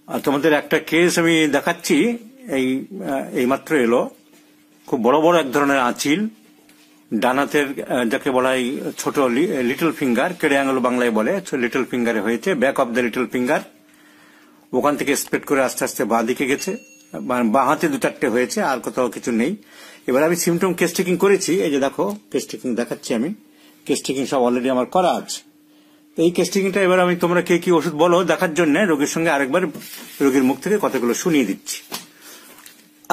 আর তোমাদের একটা কেস আমি দেখাচ্ছি, এই মাত্র এলো। খুব বড় বড় এক ধরনের আঁচিল, ডানাতের যাকে বলা হয় ছোট লিটল ফিঙ্গার, কেড়ে আঙুল বাংলায় বলে, লিটল ফিঙ্গারে হয়েছে, back of the little finger. ওখান থেকে স্প্রেড করে আস্তে আস্তে বাঁ দিকে গেছে, বাঁ হাতে 2-4টে হয়েছে, আর কোথাও কিছু নেই। এবার আমি সিমটম কেস টেকিং করেছি, এই যে দেখো কেস টেকিং দেখাচ্ছি আমি, কেস টেকিং সব অলরেডি আমার করা আছে। এই কেস টেকিংটা এবার আমি তোমরা কে কি ওষুধ বলো দেখার জন্য রোগীর সঙ্গে আরেকবার রোগীর মুখ থেকে কথাগুলো শুনিয়ে দিচ্ছি।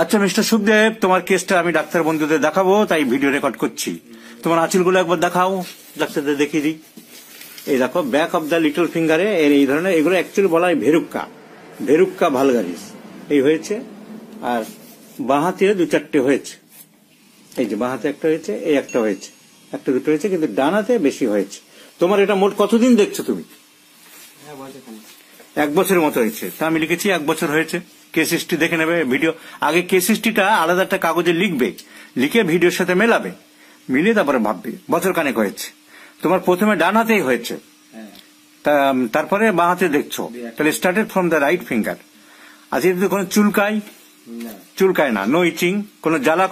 আচ্ছা মিস্টার সুখদেব, তোমার কেসটা আমি ডাক্তার বন্ধুদের দেখাবো, তাই ভিডিও রেকর্ড করছি। তোমার আঁচিলগুলো একবার দেখাও, ডাক্তারদের দেখিয়ে দিই। এই দেখো ব্যাক অফ দ্য লিটল ফিঙ্গারে এর এই ধরনের, এগুলো অ্যাকচুয়ালি বলা হয় ভেরুক্কা ভালগারিস এই হয়েছে। আর বাঁ হাতে 2-4টে হয়েছে, এই যে বাঁ হাতে একটা হয়েছে, এই একটা হয়েছে, একটা দুটো হয়েছে, কিন্তু ডানাতে বেশি হয়েছে। তোমার এটা মোট কতদিন দেখছো তুমি? 1 বছরের মতো হয়েছে। তা আমি লিখেছি 1 বছর হয়েছে। কেস হিস্ট্রি দেখে নেবে, ভিডিও আগে কেস হিস্ট্রিটা আলাদা একটা কাগজে লিখবে, লিখে ভিডিওর সাথে মেলাবে, মিলিয়ে তারপরে ভাববে। বছর খানেক হয়েছে। তোমার প্রথমে ডান হাতেই হয়েছে, তারপরে বাঁ হাতে দেখছো, তাহলে started from the right finger. আচ্ছা, যদি কোনো চুলকায় না, নো ইচিং, কোনো জ্বালা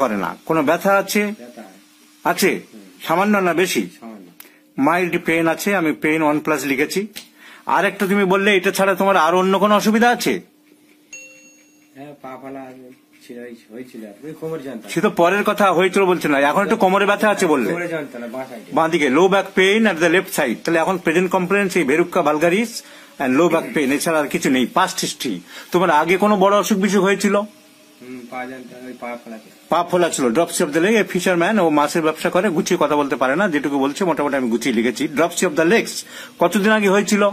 করে না, কোনো ব্যথা আছে সামান্য না বেশি? মাইল্ড পেইন আছে, আমি পেইন 1+ লিখেছি। আর একটা তুমি বললে এটা ছাড়া তোমার আর অন্য কোনো অসুবিধা আছে? সে তো পরের কথা, হয়েছিল বলছে না, এখন একটু কোমরে ব্যথা আছে বললে, বাঁদিকে low back pain at the left side. তাহলে এখন প্রেজেন্ট কমপ্লেন এই verruca vulgaris and low back pain, এছাড়া আর কিছু নেই। পাস্ট হিস্ট্রি, তোমার আগে কোনো বড় অসুখ বিসুখ হয়েছিল? পা ফোলা ছিল, dropsy of the leg. Fisherman, ও মাছের ব্যবসা করে, গুছিয়ে কথা বলতে পারে না, যেটুকু বলছে মোটামুটি আমি গুছিয়ে লিখেছি। ড্রপসি অফ দ্য লেগস কতদিন আগে হয়েছিল?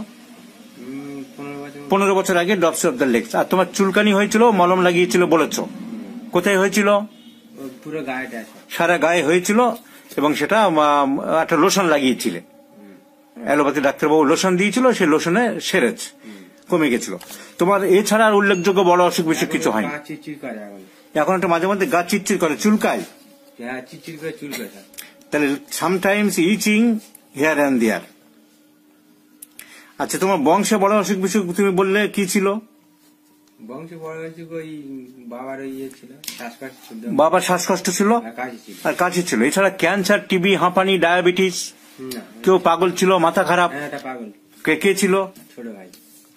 15 বছর আগে ড্রপসি অফ দ্য লেগস। আর তোমার চুলকানি হয়েছিল, মলম লাগিয়েছিল বলেছো, কোথায় হয়েছিল? পুরো গায়ে, সারা গায়ে হয়েছিল, এবং সেটা একটা লোশন লাগিয়েছিলে, অ্যালোপ্যাথি ডাক্তারবাবু লোশন দিয়েছিল, সেই লোশনে সেরেছে, কমে গেছিল। তোমার এছাড়া আর উল্লেখযোগ্য বড় অসুখ বিসুখ কিছু হয়নি? এখন একটা মাঝে মধ্যে গা চিরচির করে, চুলকায়, তাহলে সামটাইমস ইচিং হিয়ার অ্যান্ড দেয়ার। আচ্ছা, তোমার বংশে বড় অসুখ বিসুখ তুমি বললে কি ছিল? বাবার শ্বাসকষ্ট ছিল আর কাশি ছিল। এছাড়া ক্যান্সার, টিবি, হাঁপানি, ডায়াবেটিস? কেউ পাগল ছিল, মাথা খারাপ? কে ছিল?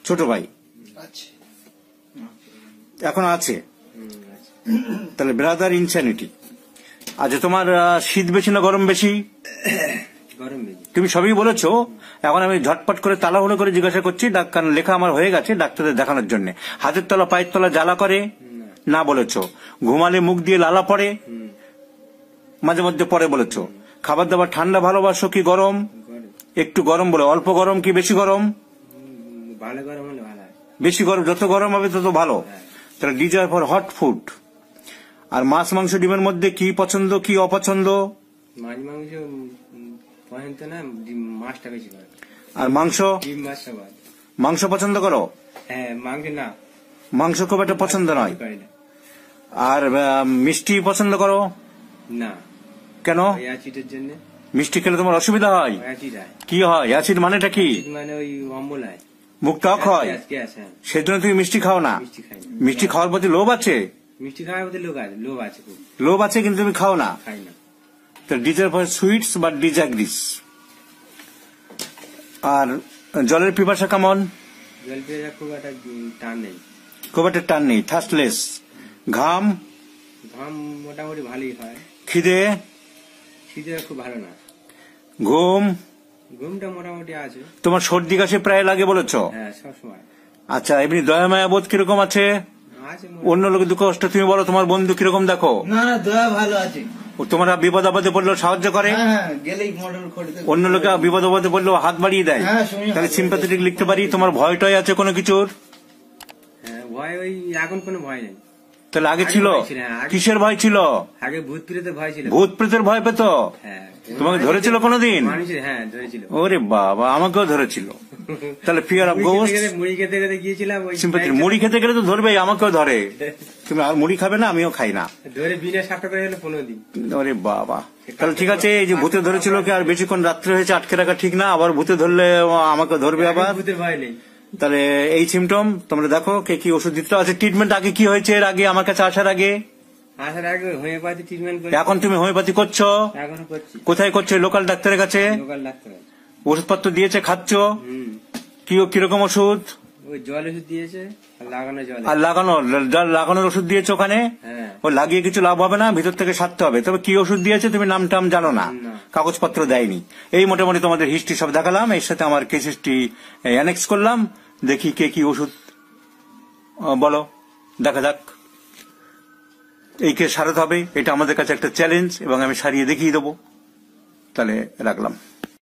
ছোট ভাই এখন আছে, তাহলে ব্রাদার ইনস্যানিটি। আচ্ছা, তোমার শীত বেশি না গরম বেশি? তুমি সবই বলেছো। এখন আমি ঝটপট করে তাড়াহুড়ো করে জিজ্ঞাসা করছি, কারণ লেখা আমার হয়ে গেছে ডাক্তারদের দেখানোর জন্য। হাতের তলা, পায়ের তলা জ্বালা করে না বলেছো? ঘুমালে মুখ দিয়ে লালা পড়ে? মাঝে মধ্যে পরে বলেছো। খাবার দাবার ঠান্ডা ভালোবাসো কি গরম? একটু গরম বলে, অল্প গরম কি বেশি গরম? বেশি গরম, যত গরম হবে তত ভালো। তাহলে ডিজায়ার ফর হট ফুড। আর মাছ, মাংস, ডিমের মধ্যে কি পছন্দ কি অপছন্দ? আর মাংস পছন্দ করো? মাংস খুব একটা পছন্দ নয়। আর মিষ্টি পছন্দ করো না? কেন? মিষ্টি খেলে তোমার অসুবিধা হয়? কি হয়? অ্যাসিড মানেটা কি? মুখ টক হয়, সেজন্য তুমি মিষ্টি খাও না? মিষ্টি খাওয়ার প্রতি লোভ আছে? লোভ আছে কিন্তু তুমি খাও না। ডিজায়ার ফর সুইটস বা ডিজাগ্রিস। আর জলের পিপাসা কেমন? খুব একটা টান নেই। থার্স্টলেস। ঘাম মোটামুটি ভালোই হয়। খিদে খুব ভালো না। ঘুমটা মোটামুটি আছে। তোমার সর্দি কাশি প্রায় লাগে বলেছো? সবসময়। আচ্ছা, এমনি দয়া মায়া বোধ কিরকম আছে? অন্য লোকের দুঃখ কষ্ট তুমি বলো, তোমার বন্ধু কিরকম দেখো? না, দয়া ভালো আছে। তোমরা বিপদ আপদে পড়লেও সাহায্য করে? অন্য লোকে বিপদ আপদে পড়লেও হাত বাড়িয়ে দেয়? তাহলে সিম্প্যাথেটিক লিখতে পারি। তোমার ভয় টয় আছে কোনো কিছুর? ভয় এখন কোনো ভয় নেই। তাহলে আগে ছিল? কিসের ভয় ছিল? আগে ভূত প্রেতের ভয় ছিল। ভূত প্রেতের ভয় পেত? তোমাকে ধরেছিল কোনোদিন? ওরে বাবা, আমাকেও ধরেছিল। তাহলে ফিয়ার অফ গোস্ট। মুড়ি খেতে খেতে গিয়েছিলাম, মুড়ি খেতে গেলে তো ধরবেই, আমাকেও ধরে। তুমি আর মুড়ি খাবে না? আমিও খাই না। ধরে বিনা সাপটা করে গেলে 15 দিন। ওরে বাবা, তাহলে ঠিক আছে। এই যে ভূতে ধরেছিল কি আর বেশিক্ষণ রাত্রে হয়েছে আটকে রাখা ঠিক না, আবার ভূতে ধরলে আমাকে ধরবে আবার। ভূতের ভয় নেই। তাহলে এই সিমটম তোমরা দেখো কে কি ওষুধ দিতে আছে। ট্রিটমেন্ট আগে কি হয়েছে এর আগে আমার কাছে আসার আগে? হোমিওপ্যাথি ট্রিটমেন্ট এখন তুমি হোমিওপ্যাথি করছো? এখনো করছি। কোথায় করছো? লোকাল ডাক্তারের কাছে? Local doctor. ওষুধপত্র দিয়েছে, খাচ্ছ? কিরকম ওষুধ? ওই জল ওষুধ দিয়েছে আর লাগানো জল। আর লাগানোর ওষুধ দিয়েছে ওখানে? ও লাগিয়ে কিছু লাভ হবে না, ভিতর থেকে সারতে হবে। তবে কি ওষুধ দিয়েছে তুমি নাম টাম জানো না, কাগজপত্র দেয়নি। এই মোটামুটি তোমাদের হিস্ট্রি সব দেখালাম, এর সাথে আমার কেস হিস্ট্রি অ্যানেক্স করলাম। দেখি কে কি ওষুধ বলো, দেখা যাক। এই কেস সারাতে হবে, এটা আমাদের কাছে একটা চ্যালেঞ্জ এবং আমি সারিয়ে দেখিয়ে দেবো। তাহলে রাখলাম।